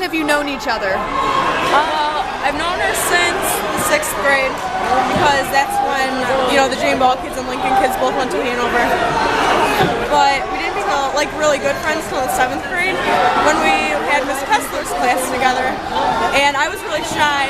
have you known each other? I've known her since the 6th grade because that's when, the Jane Ball kids and Lincoln kids both went to Hanover. But we didn't become really good friends till the 7th grade when we had Miss Kessler's class together. And I was really shy,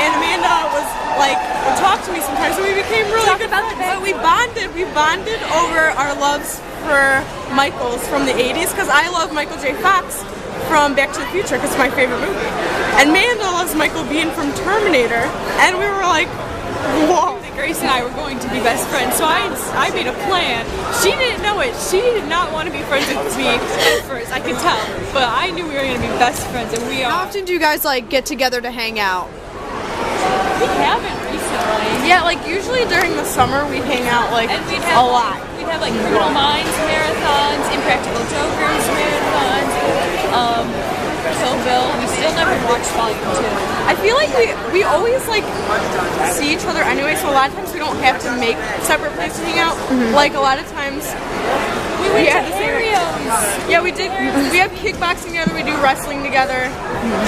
and Amanda would talk to me sometimes, and we became really good friends. But we bonded over our loves for Michaels from the 80s, because I love Michael J. Fox from Back to the Future, because it's my favorite movie. And Amanda loves Michael Biehn from Terminator, and we were like, whoa. Grace and I were going to be best friends, so I made a plan. She didn't know it. She did not want to be friends with me at first, I could tell. But I knew we were going to be best friends, and we are. How often do you guys get together to hang out? We haven't recently. Yeah, usually during the summer we hang out and we'd have, a lot. We'd have Criminal Minds marathons, Impractical Jokers marathons, Kill Bill. We still never watched Volume 2. I feel like we always see each other anyway, so a lot of times we don't have to make separate places to hang out. A lot of times we went to Harrio's. Yeah, we did. We have kickboxing together. We do wrestling together.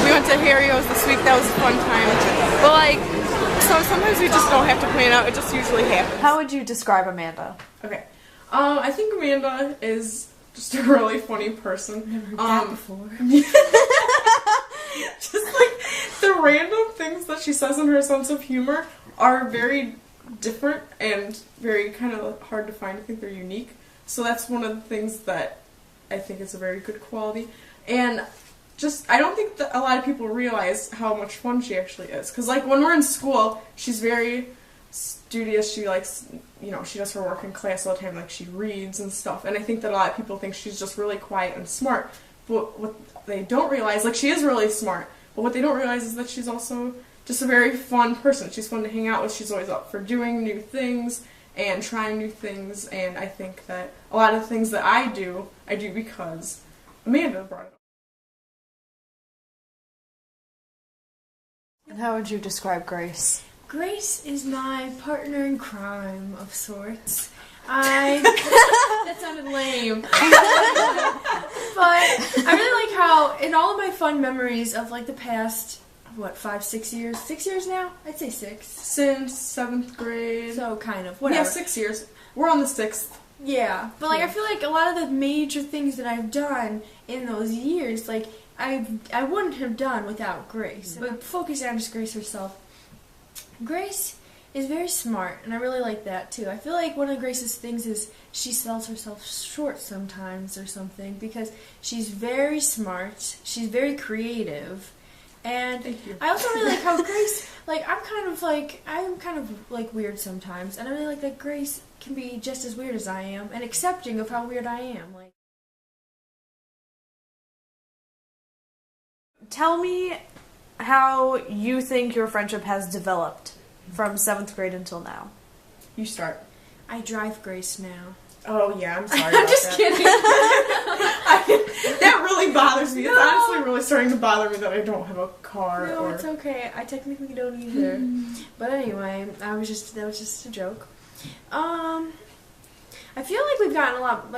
We went to Harrio's this week. That was a fun time. But so sometimes we just don't have to plan out. It just usually happens. How would you describe Amanda? Okay. I think Amanda is just a really funny person. Never heard that before. Just the random things that she says in her sense of humor are very different and very kind of hard to find. I think they're unique. So that's one of the things that I think is a very good quality. And I don't think that a lot of people realize how much fun she actually is. Because when we're in school, she's very studious. She she does her work in class all the time. She reads and stuff. And I think that a lot of people think she's just really quiet and smart. But what they don't realize, she is really smart. But what they don't realize is that she's also just a very fun person. She's fun to hang out with. She's always up for doing new things and trying new things. And I think that a lot of the things that I do because Amanda brought it up. And how would you describe Grace? Grace is my partner in crime of sorts. That sounded lame. But I really like how, in all of my fun memories of the past, 5, 6 years? 6 years now? I'd say 6. Since 7th grade. So kind of, whatever. Yeah, 6 years. We're on the 6th. Yeah, but I feel like a lot of the major things that I've done in those years, I wouldn't have done without Grace. But focusing on just Grace herself. Grace is very smart, and I really like that too. I feel like one of Grace's things is she sells herself short sometimes or something, because she's very smart, she's very creative, and I also really like how Grace, I'm kind of weird sometimes, and I really like that Grace can be just as weird as I am, and accepting of how weird I am. Tell me how you think your friendship has developed from 7th grade until now. You start. I drive Grace now. Oh yeah, I'm sorry. I'm just kidding. That really bothers me. No. It's honestly really starting to bother me that I don't have a car. No, it's okay. I technically don't either. But anyway, that was just a joke. I feel like we've gotten a lot,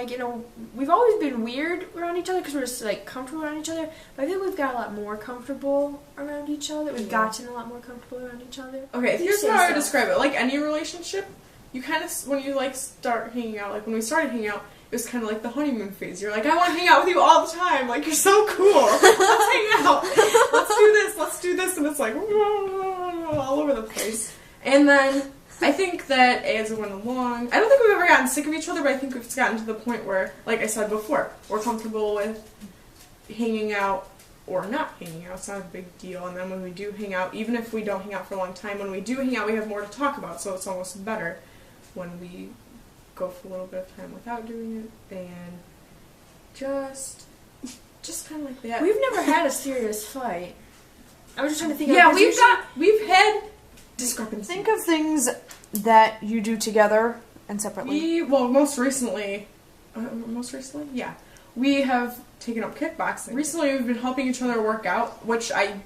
we've always been weird around each other because we're just, comfortable around each other, but I think we've got a lot more comfortable around each other. We've gotten a lot more comfortable around each other. Okay, here's how I would describe it. Any relationship, you kind of, when you, start hanging out, when we started hanging out, it was kind of like the honeymoon phase. You're like, I want to hang out with you all the time. You're so cool. Let's hang out. Let's do this. And it's all over the place. And then I think that as it went along, I don't think we've ever gotten sick of each other, but I think we've gotten to the point where, like I said before, we're comfortable with hanging out or not hanging out. It's not a big deal. And then when we do hang out, even if we don't hang out for a long time, when we do hang out, we have more to talk about, so it's almost better when we go for a little bit of time without doing it, and just kind of like that. We've never had a serious fight. I was just trying to think. Yeah, we've had discrepancies. Think of things that you do together and separately. Most recently, yeah, we have taken up kickboxing. Recently, we've been helping each other work out, which I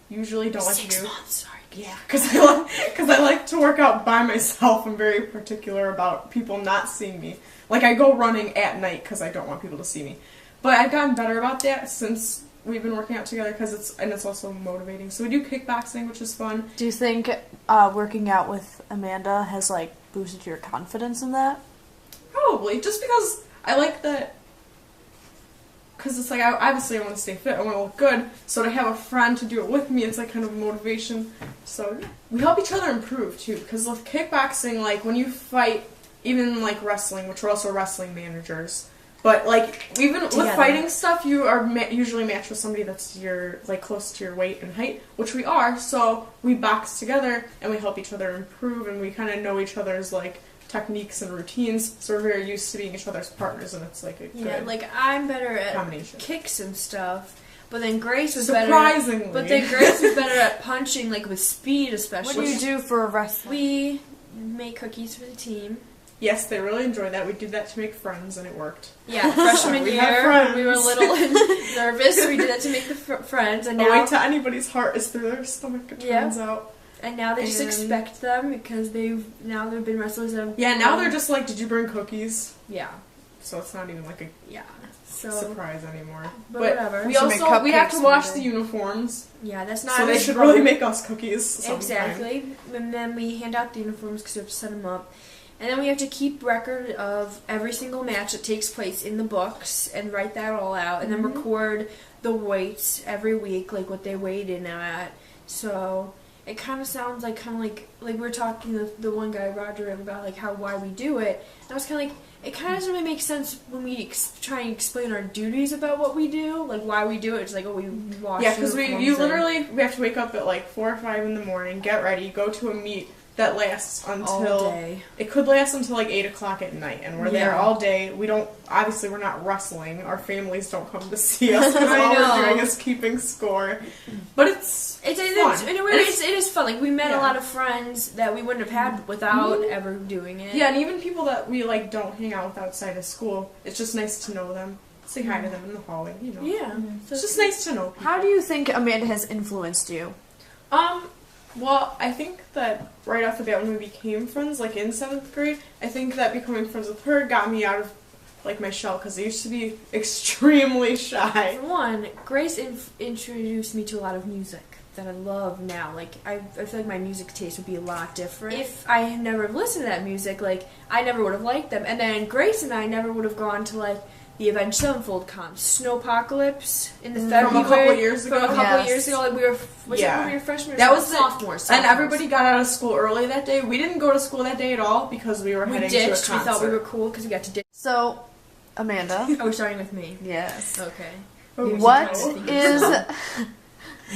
usually don't like to do. 6 months, sorry. Yeah, because I like to work out by myself. I'm very particular about people not seeing me. I go running at night because I don't want people to see me. But I've gotten better about that since we've been working out together because it's also motivating. So we do kickboxing, which is fun. Do you think working out with Amanda has like boosted your confidence in that? Probably, just because I like that. Because it's like, obviously I want to stay fit, I want to look good, so to have a friend to do it with me, it's like kind of motivation. So yeah. We help each other improve too, because with kickboxing, like when you fight, even like wrestling, which we're also wrestling managers, but like even with fighting stuff, you are usually matched with somebody that's like close to your weight and height, which we are. So we box together and we help each other improve, and we kind of know each other's like techniques and routines, so we're very used to being each other's partners, and it's like a good like I'm better at combination. Kicks and stuff, but then Grace was Surprisingly. better. But then Grace was better at punching, like with speed, especially. What do you do for wrestling? We make cookies for the team. Yes, they really enjoyed that. We did that to make friends, and it worked. Yeah, freshman We have year, friends. we were a little nervous. We did that to make the friends, and The now way to anybody's heart is through their stomach, it turns out. And now they just expect them because they've been wrestlers that have Yeah, now they're just like, did you bring cookies? Yeah. So it's not even like a surprise anymore. But whatever. We So make also we have cupcakes to wash one day. the uniforms. Yeah, that's not. So they should really make us cookies sometime. Exactly. And then we hand out the uniforms because we have to set them up. And then we have to keep record of every single match that takes place in the books and write that all out, and then record the weights every week, like what they weighed in at. So it kind of sounds like we were talking to the one guy, Roger, about like why we do it. And I was kind of like, it kind of doesn't really make sense when we try and explain our duties about what we do, like why we do it. It's like, oh, we wash. Yeah, because we have to wake up at like 4 or 5 in the morning, get ready, go to a meet that lasts until all day. It could last until like 8 o'clock at night, and we're there all day. We're not wrestling. Our families don't come to see us because all we're doing is keeping score. But it's fun. In a way, it is fun. Like we met a lot of friends that we wouldn't have had without ever doing it. Yeah, and even people that we like don't hang out with outside of school. It's just nice to know them. Say hi to them in the hallway. Yeah, so it's just nice to know people. How do you think Amanda has influenced you? Well, I think that right off the bat when we became friends, like in 7th grade, I think that becoming friends with her got me out of like my shell, because I used to be extremely shy. For one, Grace introduced me to a lot of music that I love now. Like I feel like my music taste would be a lot different if I had never listened to that music. Like I never would have liked them. And then Grace and I never would have gone to like the Avenged Sevenfold con, Snowpocalypse in the February. From a couple years ago. Like we were when we were freshmen. That was sophomores. And everybody got out of school early that day. We didn't go to school that day at all because we were heading to a concert. We thought we were cool because we got to ditch. So, Amanda. Oh, we're starting with me. Yes. Okay.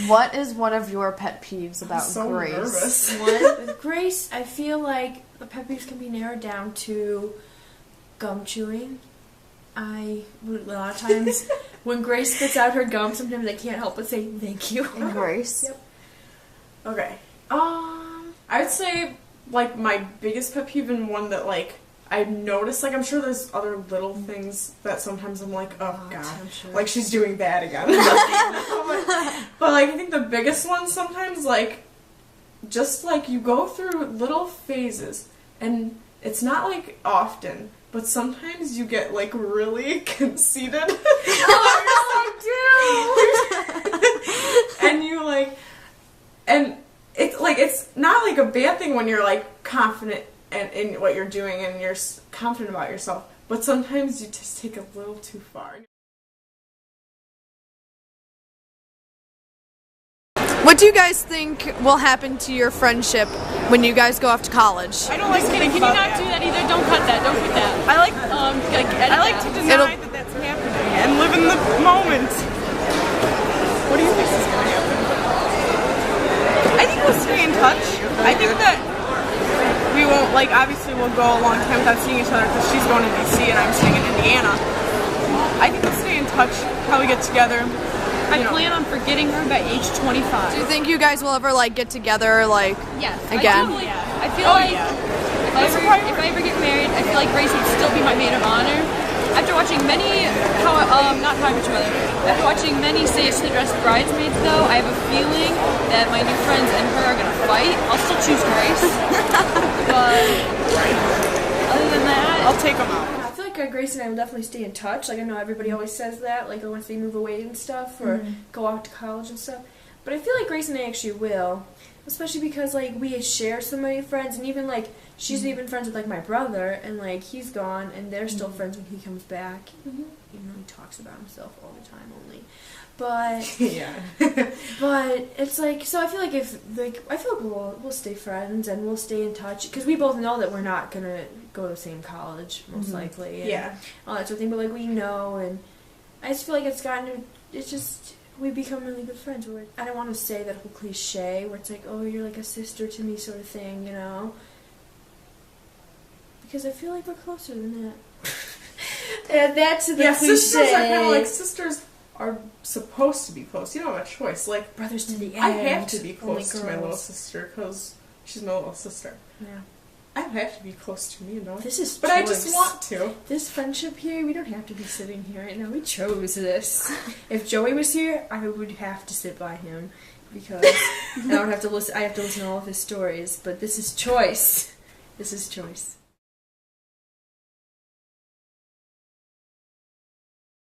What is one of your pet peeves about Grace? Nervous. With Grace, I feel like the pet peeves can be narrowed down to gum chewing. A lot of times when Grace spits out her gum, sometimes I can't help but say thank you. And Grace? Yep. Okay. I would say like my biggest pet peeve, and one that like I've noticed, like I'm sure there's other little things that sometimes I'm like, oh god, sure. like she's doing that again. But like I think the biggest one sometimes, like just like you go through little phases, and it's not like often, but sometimes you get like really conceited. And you like, and it's not like a bad thing when you're like confident in what you're doing and you're confident about yourself, but sometimes you just take it a little too far. What do you guys think will happen to your friendship when you guys go off to college? I don't like kidding. Can you not do that either? Don't cut that. Don't put that. I like to deny that that's happening and live in the moment. What do you think is going to happen? I think we'll stay in touch. I think that we won't, like, obviously we'll go a long time without seeing each other because she's going to DC and I'm staying in Indiana. I think we'll stay in touch, probably get together. I plan on forgetting her by age 25. Do you think you guys will ever like get together like Yes. again? I feel like if I ever get married, I feel like Grace would still be my maid of honor. After watching many, after watching many Say Yes to the Dressed Bridesmaids, though, I have a feeling that my new friends and her are gonna fight. I'll still choose Grace, but other than that, I'll take them out. I feel like Grace and I will definitely stay in touch. Like I know everybody always says that, like once they move away and stuff, or go off to college and stuff. But I feel like Grace and I actually will, especially because like we share so many friends, and even like she's even friends with like my brother, and like he's gone, and they're still friends when he comes back. Even though he talks about himself all the time only. But Yeah. but it's like, so I feel like if like I feel like we'll stay friends and we'll stay in touch because we both know that we're not gonna go to the same college most likely. And Yeah. all that sort of thing. But like we know, and I just feel like it's just we become really good friends. I don't want to say that whole cliche where it's like, oh, you're like a sister to me sort of thing, you know? Because I feel like we're closer than that. And that's the cliche. Sisters are kind of like sisters are supposed to be close. You don't have a choice. Like brothers to the end. I have to be close to Only my little girls. sister because she's my little sister. Yeah. I have to be close to me, you know. This is but I just choice. want to. This friendship here, we don't have to be sitting here right now. We chose this. If Joey was here, I would have to sit by him because I don't have to listen. I have to listen to all of his stories. But this is choice. This is choice.